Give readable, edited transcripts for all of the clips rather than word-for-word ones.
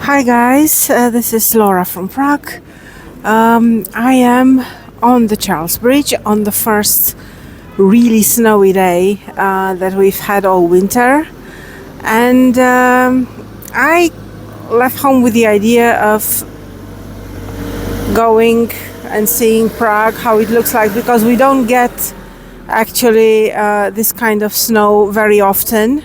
Hi guys, this is Laura from Prague. I am on the Charles Bridge on the first really snowy day that we've had all winter, and I left home with the idea of going and seeing Prague, how it looks like, because we don't get actually this kind of snow very often.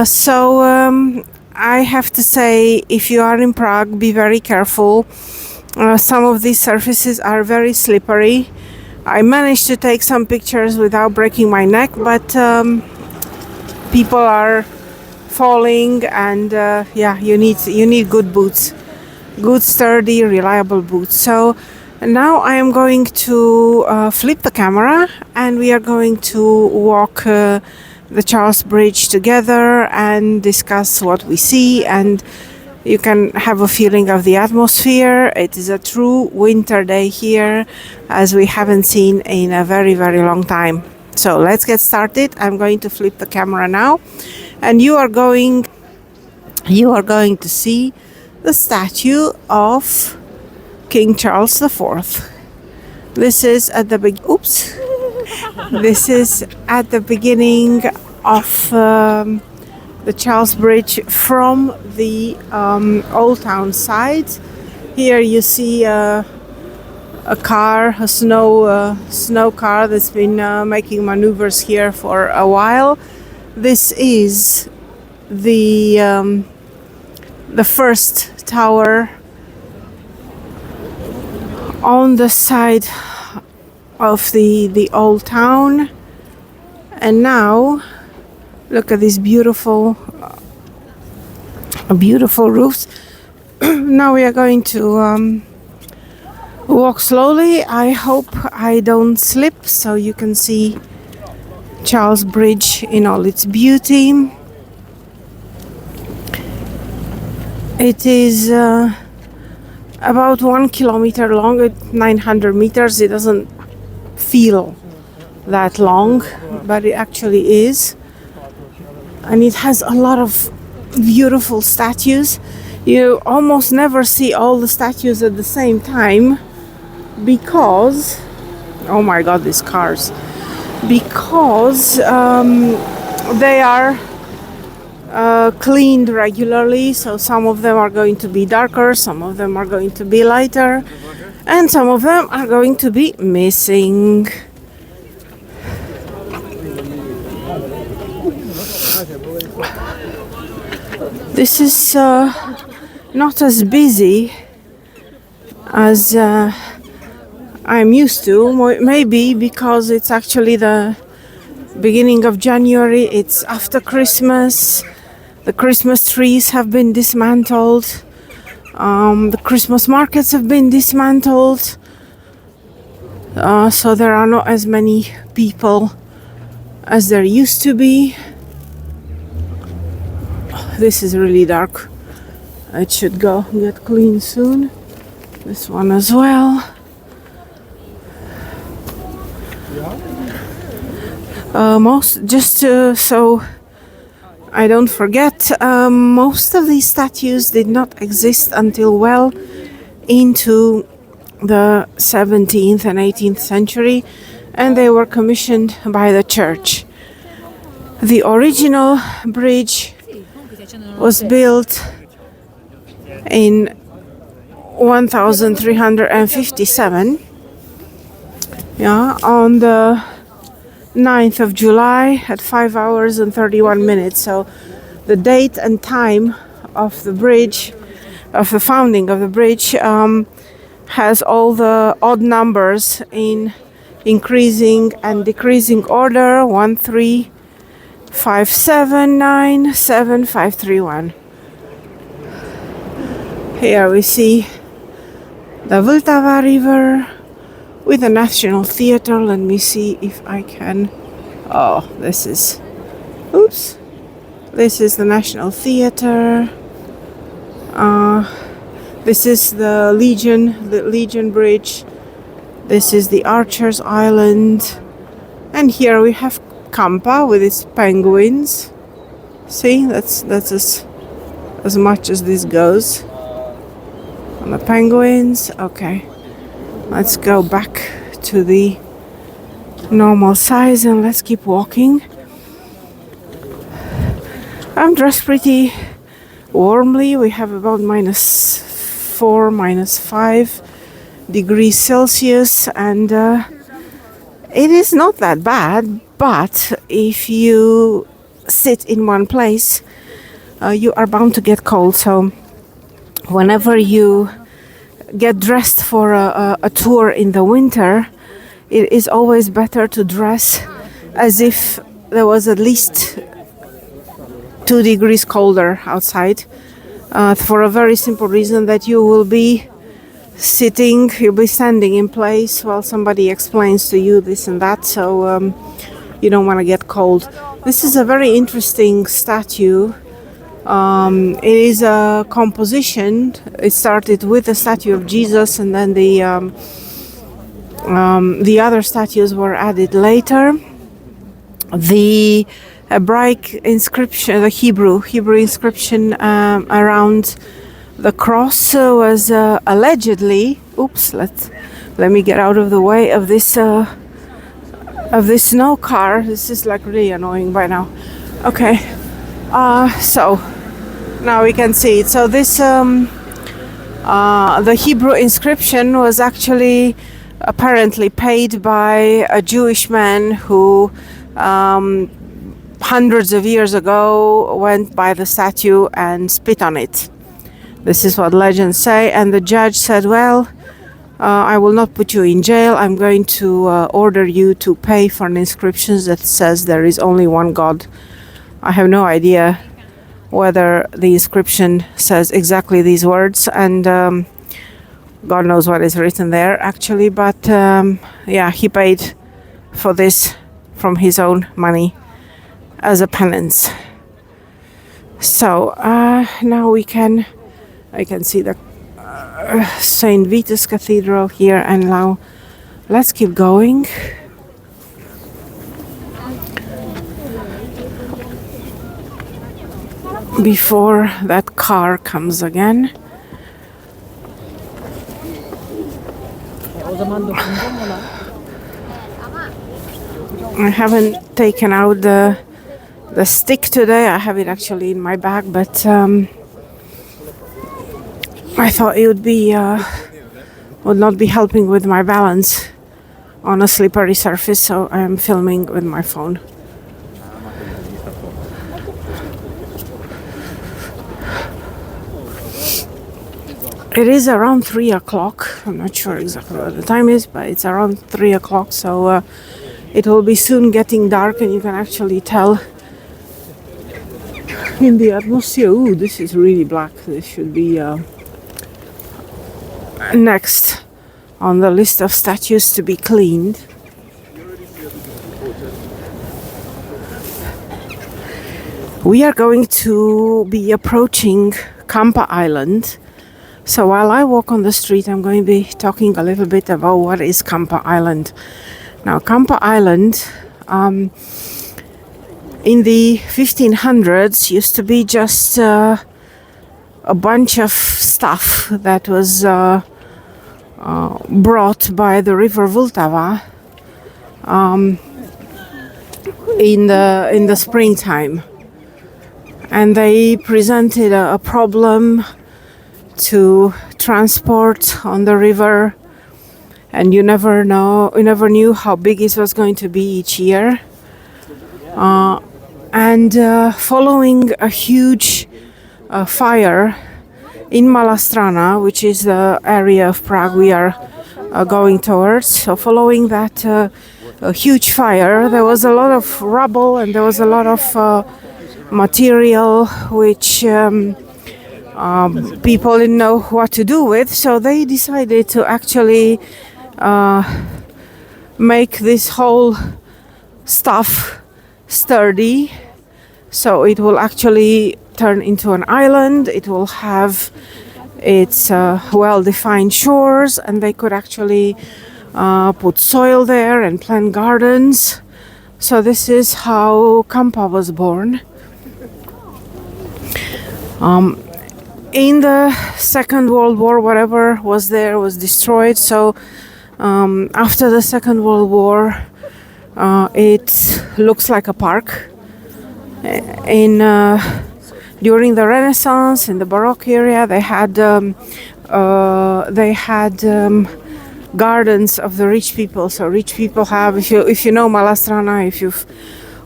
So I have to say, if you are in Prague, be very careful. Some of these surfaces are very slippery. I managed to take some pictures without breaking my neck, but people are falling, and yeah, you need good boots, good sturdy, reliable boots. So now I am going to flip the camera, and we are going to walk the Charles Bridge together and discuss what we see, and you can have a feeling of the atmosphere. It is a true winter day here, as we haven't seen in a very long time. So let's get started. I'm going to flip the camera now, and you are going to see the statue of King Charles IV. This is at the This is at the beginning of the Charles Bridge from the Old Town side. Here you see a car, a snow car that's been making maneuvers here for a while. This is the first tower on the side of the Old Town, and now look at these beautiful roofs. Now we are going to walk slowly. I hope I don't slip, so you can see Charles Bridge in all its beauty. It is about 1 kilometer long, at 900 meters. It doesn't feel that long, but it actually is, and it has a lot of beautiful statues. You almost never see all the statues at the same time because, oh my god, these cars, because they are cleaned regularly. So some of them are going to be darker, some of them are going to be lighter, and some of them are going to be missing. This is not as busy as I'm used to, maybe because it's actually the beginning of January, it's after Christmas, the Christmas trees have been dismantled. The Christmas markets have been dismantled, so there are not as many people as there used to be. This is really dark. It should get clean soon. This one as well. So I don't forget, most of these statues did not exist until well into the 17th and 18th century, and they were commissioned by the church. The original bridge was built in 1357, on the 9th of July at 5 hours and 31 minutes. So the date and time of the bridge, of the founding of the bridge, has all the odd numbers in increasing and decreasing order: 1, 3, 5, 7, 9, 7, 5, 3, 1. Here we see the Vltava River with the National Theatre. Let me see if I can. Oh, this is the National Theatre. This is the Legion Bridge. This is the Archer's Island, and here we have Kampa with its penguins. See, that's as as much as this goes. On the penguins, okay. Let's go back to the normal size and let's keep walking. I'm dressed pretty warmly. We have about -4, -5 degrees Celsius, and it is not that bad, but if you sit in one place, you are bound to get cold. So whenever you get dressed for a tour in the winter, it is always better to dress as if there was at least 2 degrees colder outside, for a very simple reason that you'll be standing in place while somebody explains to you this and that, so you don't want to get cold. This is a very interesting statue. It is a composition. It started with the statue of Jesus, and then the other statues were added later. The Hebraic inscription, the Hebrew inscription around the cross was allegedly. Oops! Let me get out of the way of this snow car. This is like really annoying by now. Okay, so now we can see it. So this the Hebrew inscription was actually apparently paid by a Jewish man who hundreds of years ago went by the statue and spit on it. This is what legends say, and the judge said, well, I will not put you in jail. I'm going to order you to pay for an inscription that says there is only one God. I have no idea whether the inscription says exactly these words, and God knows what is written there actually, but yeah, he paid for this from his own money as a penance. So now I can see the St. Vitus Cathedral here, and now let's keep going. Before that car comes again. I haven't taken out the stick today. I have it actually in my bag, but I thought it would not be helping with my balance on a slippery surface, so I am filming with my phone. It is around 3 o'clock. I'm not sure exactly what the time is, but it's around 3 o'clock, so it will be soon getting dark, and you can actually tell in the atmosphere. Ooh, this is really black. This should be next on the list of statues to be cleaned. We are going to be approaching Kampa Island. So while I walk on the street, I'm going to be talking a little bit about what is Kampa Island. Now, Kampa Island in the 1500s used to be just a bunch of stuff that was brought by the river Vltava in the springtime, and they presented a problem to transport on the river, and you never knew how big it was going to be each year. And following a huge fire in Malastrana, which is the area of Prague we are going towards. So following that a huge fire, there was a lot of rubble, and there was a lot of material which people didn't know what to do with, so they decided to actually make this whole stuff sturdy, so it will actually turn into an island. It will have its well-defined shores, and they could actually put soil there and plant gardens. So this is how Kampa was born. in the Second World War, whatever was there was destroyed. So after the Second World War, it looks like a park. During the Renaissance, in the Baroque area, they had gardens of the rich people. So rich people have, if you know Malastrana, if you've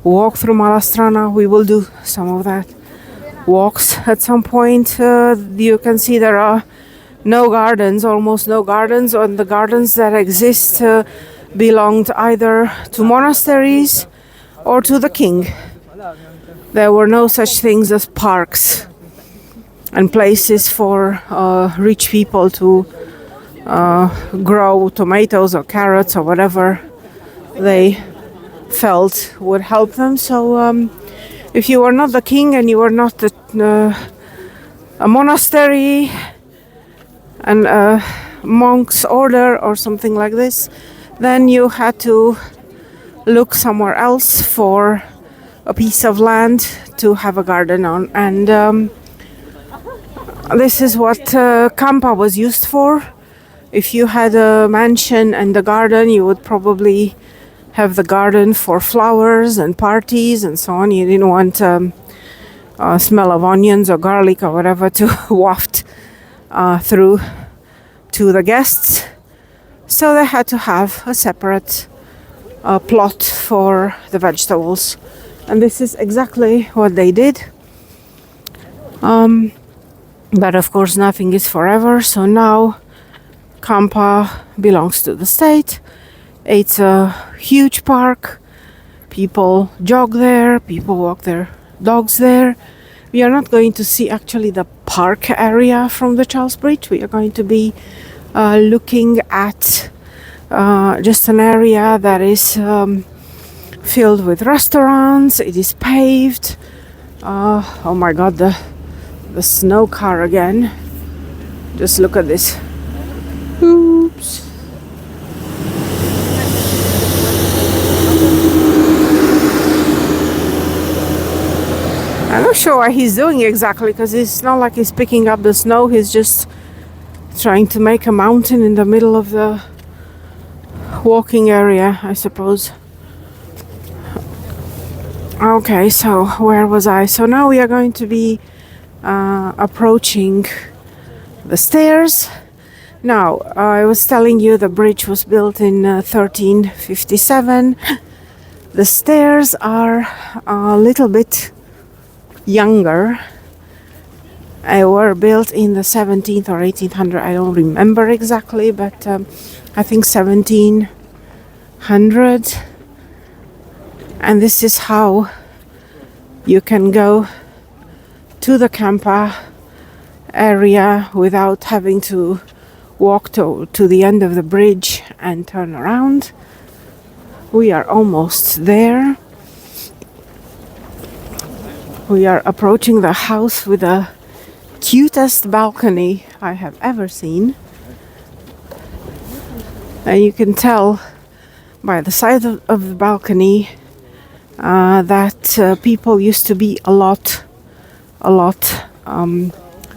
walked through Malastrana, we will do some of that walks at some point. You can see there are no gardens, almost no gardens, and the gardens that exist belonged either to monasteries or to the king. There were no such things as parks and places for rich people to grow tomatoes or carrots or whatever they felt would help them. So if you were not the king and you were not a monastery and a monk's order or something like this, then you had to look somewhere else for a piece of land to have a garden on. And this is what Kampa was used for. If you had a mansion and a garden, you would probably have the garden for flowers and parties and so on. You didn't want smell of onions or garlic or whatever to waft through to the guests. So they had to have a separate plot for the vegetables. And this is exactly what they did. But of course nothing is forever. So now Kampa belongs to the state. It's a huge park. People jog there. People walk their dogs there. We are not going to see actually the park area from the Charles Bridge. We are going to be looking at just an area that is filled with restaurants. It is paved. Oh my God, the snow car again. Just look at this. Oops. I'm not sure what he's doing exactly, because it's not like he's picking up the snow. He's just trying to make a mountain in the middle of the walking area, I suppose. Okay, so where was I? So now we are going to be approaching the stairs. Now, I was telling you the bridge was built in 1357. The stairs are a little bit younger. They were built in the 17th or 1800. I don't remember exactly, but I think 1700. And this is how you can go to the Kampa area without having to walk to the end of the bridge and turn around. We are almost there. We are approaching the house with the cutest balcony I have ever seen. And you can tell by the side of the balcony that people used to be a lot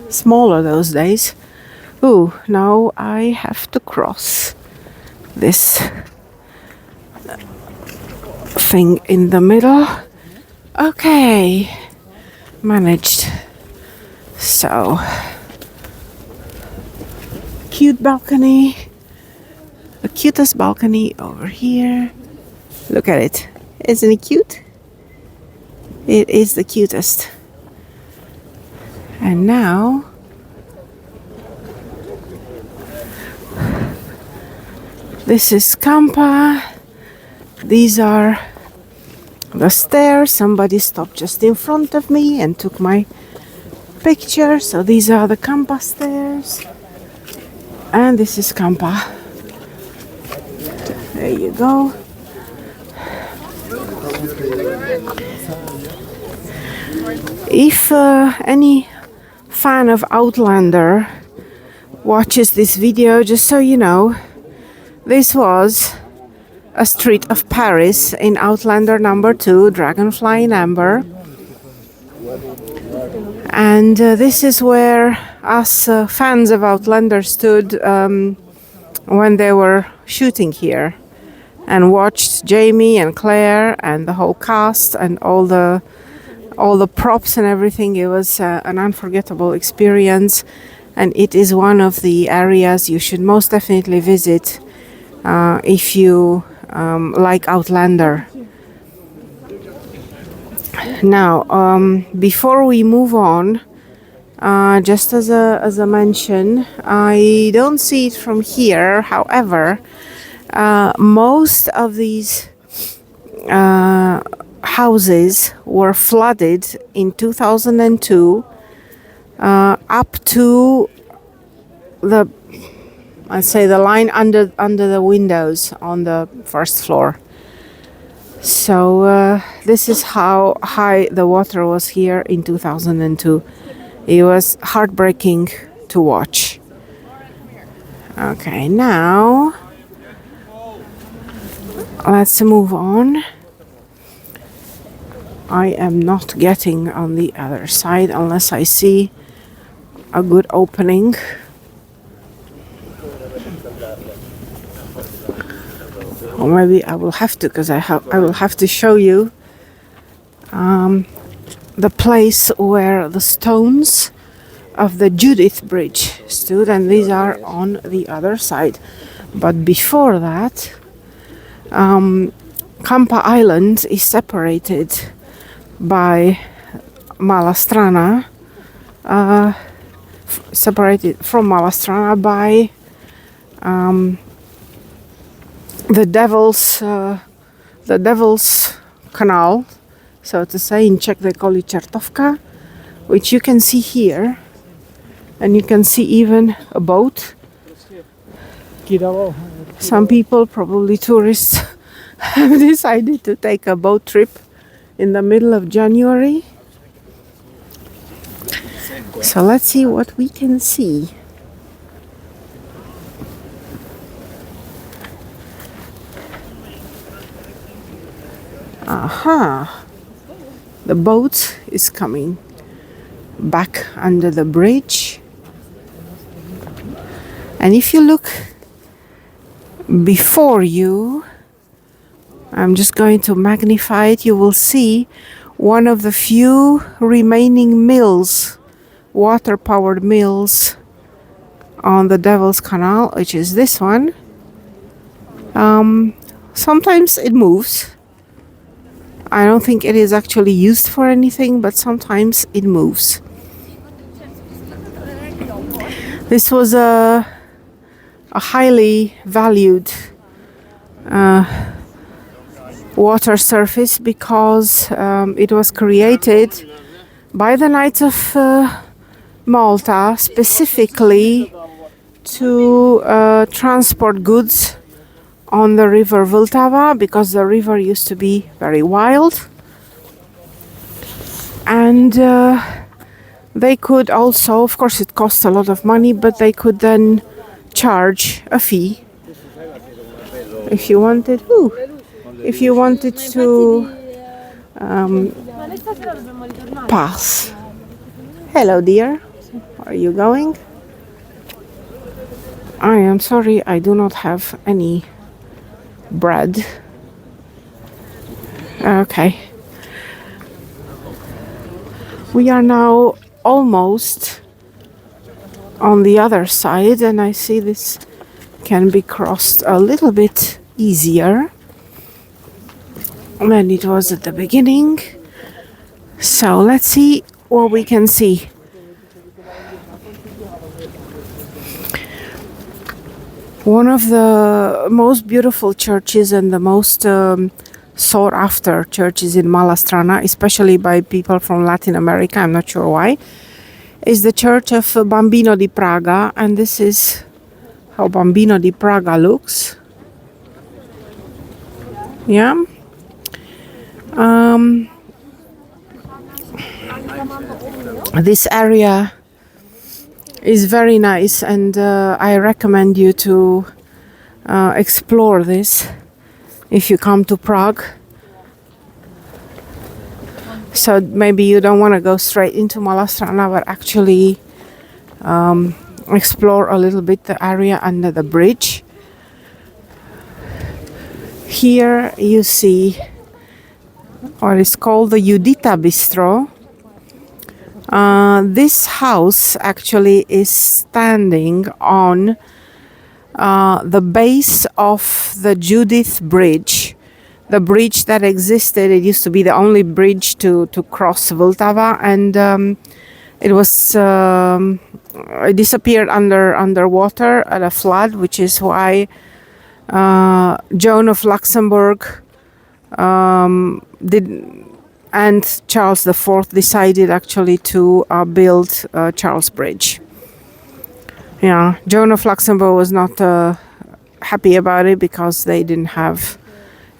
smaller those days. Ooh, now I have to cross this thing in the middle. Okay, managed. So, cute balcony. The cutest balcony over here. Look at it. Isn't it cute? It is the cutest. And now this is Kampa. These are the stairs. Somebody stopped just in front of me and took my picture. So these are the Kampa stairs. And this is Kampa. There you go. If any fan of Outlander watches this video, just so you know, this was a street of Paris in Outlander number 2, Dragonfly in Amber. And this is where us fans of Outlander stood when they were shooting here, and watched Jamie and Claire and the whole cast and all the props and everything. It was an unforgettable experience, and it is one of the areas you should most definitely visit if you like Outlander. Now, before we move on, just as a mention, I don't see it from here. However, most of these houses were flooded in 2002 up to the, I'd say, the line under the windows on the first floor. So this is how high the water was here in 2002. It was heartbreaking to watch. Okay, now let's move on. I am not getting on the other side unless I see a good opening. Or maybe I will have to, because I will have to show you the place where the stones of the Judith Bridge stood, and these are on the other side. But before that, Kampa Island is separated by Malastrana, separated from Malastrana by the Devil's Canal, so to say. In Czech they call it Čertovka, which you can see here, and you can see even a boat. Some people, probably tourists, have decided to take a boat trip in the middle of January. So let's see what we can see. Aha! The boat is coming back under the bridge. And if you look before you, I'm just going to magnify it, you will see one of the few remaining mills, water-powered mills on the Devil's Canal, which is this one. Sometimes it moves. I don't think it is actually used for anything, but sometimes it moves. This was a highly valued water surface because it was created by the Knights of Malta specifically to transport goods on the river Vltava, because the river used to be very wild, and they could also, of course it cost a lot of money, but they could then charge a fee if you wanted to pass. Hello dear, where are you going? I am sorry, I do not have any bread. Okay. We are now almost on the other side, and I see this can be crossed a little bit easier than it was at the beginning. So let's see what we can see. One of the most beautiful churches and the most sought after churches in Malastrana, especially by people from Latin America, I'm not sure why, is the church of Bambino di Praga, and this is how Bambino di Praga looks. Yeah. This area is very nice, and I recommend you to explore this if you come to Prague. So maybe you don't want to go straight into Malastrana, but actually explore a little bit the area under the bridge. Here you see what is called the Judita Bistro. This house actually is standing on the base of the Judith Bridge. The bridge that existed, it used to be the only bridge to cross Vltava, and it was it disappeared underwater at a flood, which is why Joan of Luxembourg and Charles IV decided actually to build Charles Bridge. Yeah, Joan of Luxembourg was not happy about it because they didn't have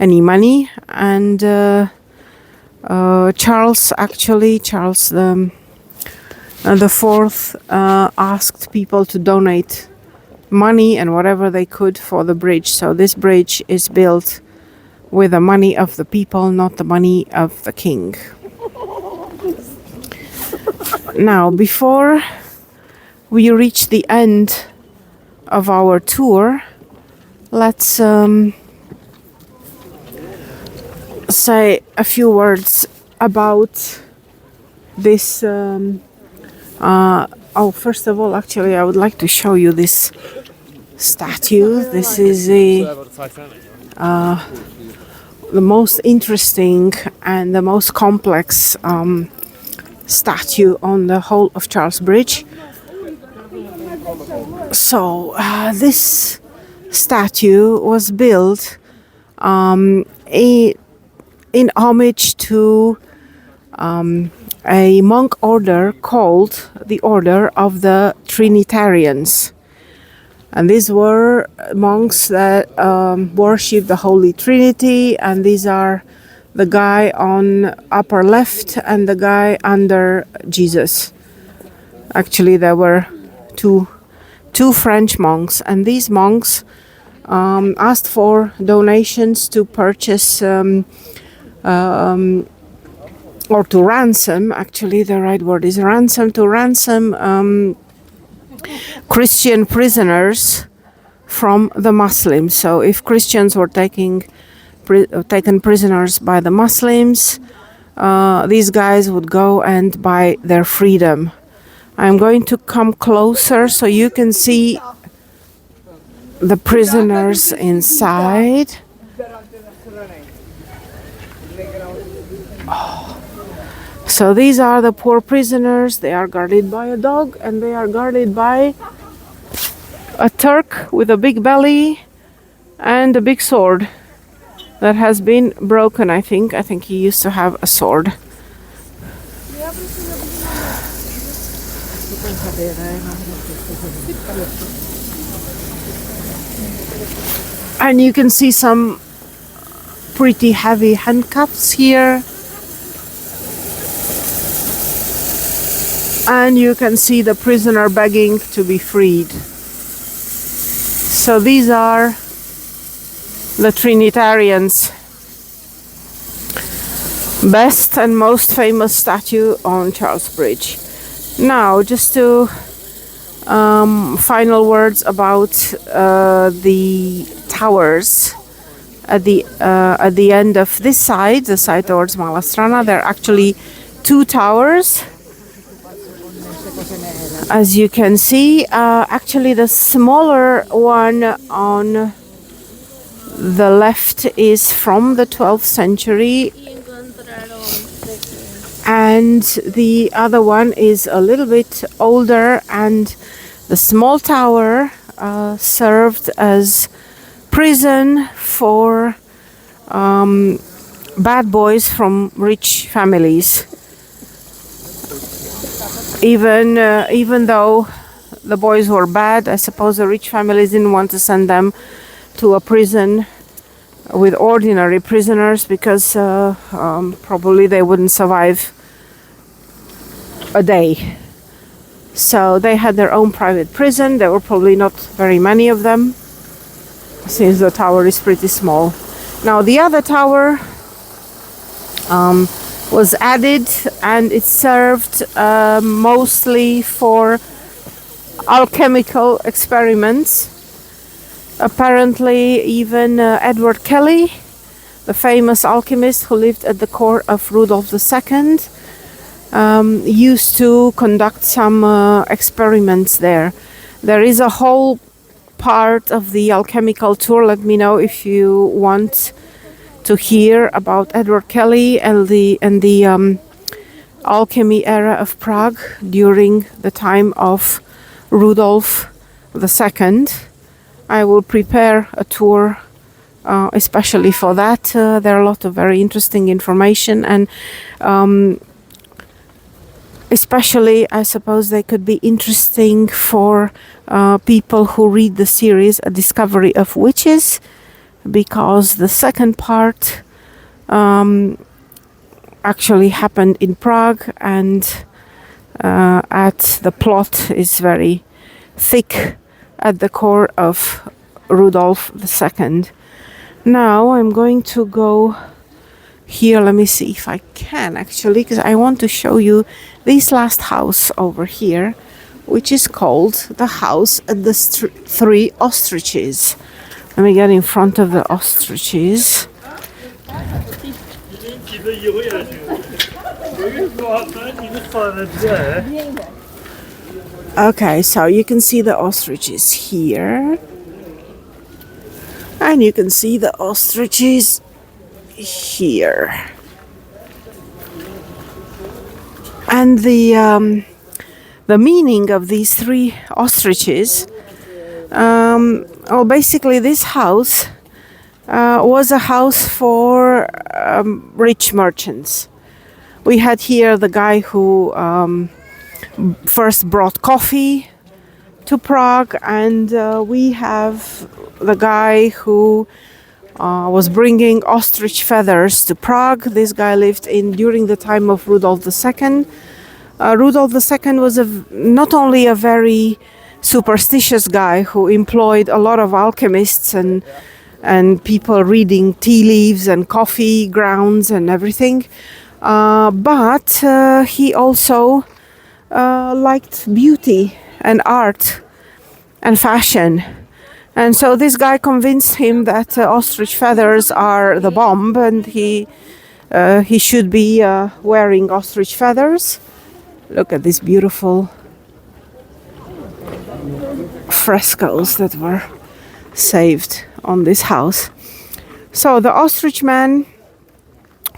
any money, and Charles the Fourth asked people to donate money and whatever they could for the bridge. So this bridge is built with the money of the people, not the money of the king. Now, before we reach the end of our tour, let's say a few words about this. First of all, actually, I would like to show you this statue. This is the most interesting and the most complex statue on the whole of Charles Bridge. So this statue was built in homage to a monk order called the Order of the Trinitarians. And these were monks that worship the Holy Trinity, and these are the guy on upper left and the guy under Jesus. Actually, there were two French monks, and these monks asked for donations to purchase or to ransom, actually the right word is ransom, to ransom Christian prisoners from the Muslims. So if Christians were taken prisoners by the Muslims, these guys would go and buy their freedom. I'm going to come closer so you can see the prisoners inside. So these are the poor prisoners. They are guarded by a dog, and they are guarded by a Turk with a big belly and a big sword that has been broken, I think. I think he used to have a sword. And you can see some pretty heavy handcuffs here. And you can see the prisoner begging to be freed. So these are the Trinitarians. Best and most famous statue on Charles Bridge. Now, just to final words about the towers at the end of this side, the side towards Malastrana. There are actually two towers. As you can see, actually the smaller one on the left is from the 12th century, and the other one is a little bit older, and the small tower served as prison for bad boys from rich families. Even though the boys were bad, I suppose the rich families didn't want to send them to a prison with ordinary prisoners because probably they wouldn't survive a day. So they had their own private prison. There were probably not very many of them, since the tower is pretty small. Now the other tower was added, and it's served mostly for alchemical experiments. Apparently, even Edward Kelly, the famous alchemist who lived at the court of Rudolf II, used to conduct some experiments there. There is a whole part of the alchemical tour. Let me know if you want to hear about Edward Kelly and the alchemy era of Prague during the time of Rudolf II. I will prepare a tour especially for that. There are a lot of very interesting information, and especially I suppose they could be interesting for people who read the series A Discovery of Witches, because the second part actually happened in Prague, and the plot is very thick at the core of Rudolf II. Now I'm going to go here. Let me see if I can actually, because I want to show you this last house over here, which is called the House at the Three Ostriches. Let me get in front of the ostriches. Okay, so you can see the ostriches here, and you can see the ostriches here. And the meaning of these three ostriches, well, basically this house was a house for rich merchants. We had here the guy who first brought coffee to Prague, and we have the guy who was bringing ostrich feathers to Prague. This guy lived during the time of Rudolf II. Rudolf II was not only a very superstitious guy who employed a lot of alchemists and people reading tea leaves and coffee grounds and everything, but he also liked beauty and art and fashion. And so this guy convinced him that ostrich feathers are the bomb, and he should be wearing ostrich feathers. Look at these beautiful frescoes that were saved on this house. So the ostrich man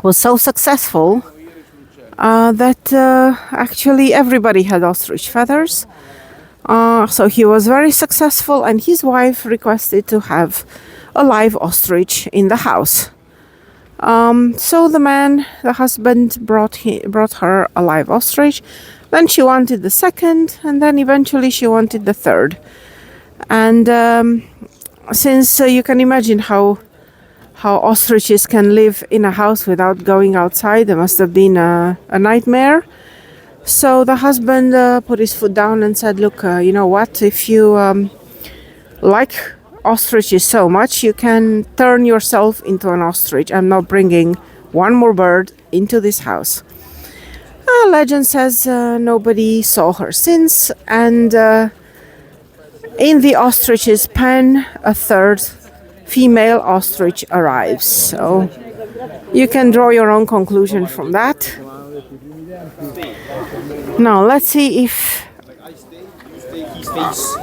was so successful that actually everybody had ostrich feathers. So he was very successful, and his wife requested to have a live ostrich in the house. So the husband brought her a live ostrich. Then she wanted the second, and then eventually she wanted the third. And since you can imagine how ostriches can live in a house without going outside, it must have been a nightmare. So the husband put his foot down and said, look, you know what, if you like ostriches so much, you can turn yourself into an ostrich. I'm not bringing one more bird into this house. Legend says nobody saw her since, and in the ostrich's pen, a third female ostrich arrives. So you can draw your own conclusion from that. Now let's see if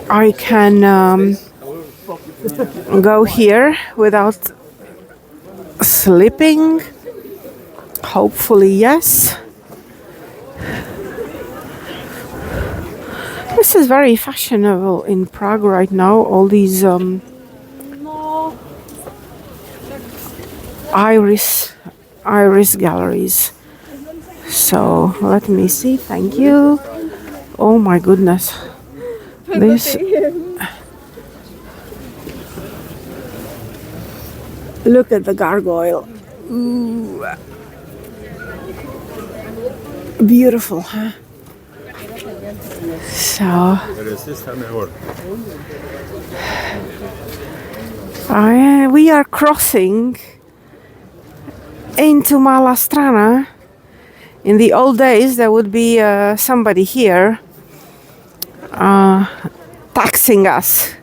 I can go here without slipping. Hopefully yes. This is very fashionable in Prague right now, all these iris galleries. So let me see. Thank you. Oh my goodness, this, look at the gargoyle. Ooh. Beautiful, huh? So we are crossing into Malá Strana, In the old days, there would be somebody here taxing us.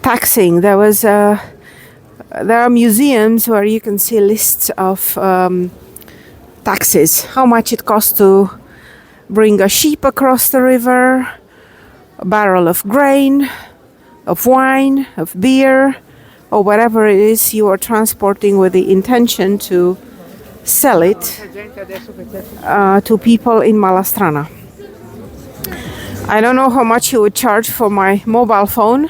Taxing. There are museums where you can see lists of taxes. How much it costs to bring a sheep across the river, a barrel of grain, of wine, of beer, or whatever it is you are transporting with the intention to sell it to people in Malastrana. I don't know how much you would charge for my mobile phone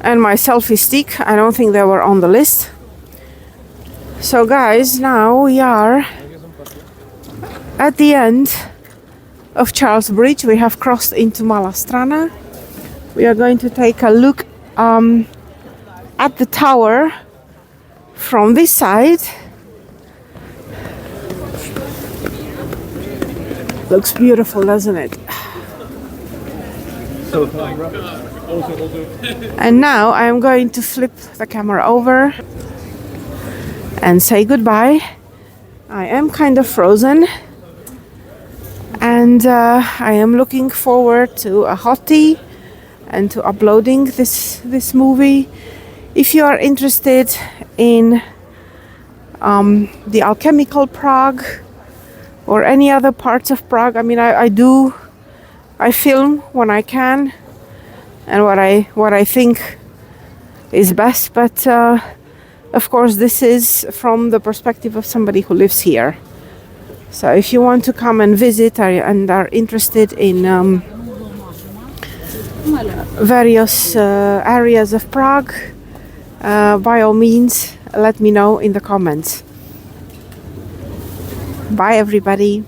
and my selfie stick. I don't think they were on the list. So guys, now we are at the end of Charles Bridge. We have crossed into Malastrana. We are going to take a look at the tower from this side. Looks beautiful, doesn't it? And now I am going to flip the camera over and say goodbye. I am kind of frozen, and I am looking forward to a hot tea and to uploading this movie. If you are interested in the alchemical Prague or any other parts of Prague, I mean, I film when I can and what I think is best, but of course this is from the perspective of somebody who lives here. So if you want to come and visit and are interested in various areas of Prague, by all means let me know in the comments. Bye everybody.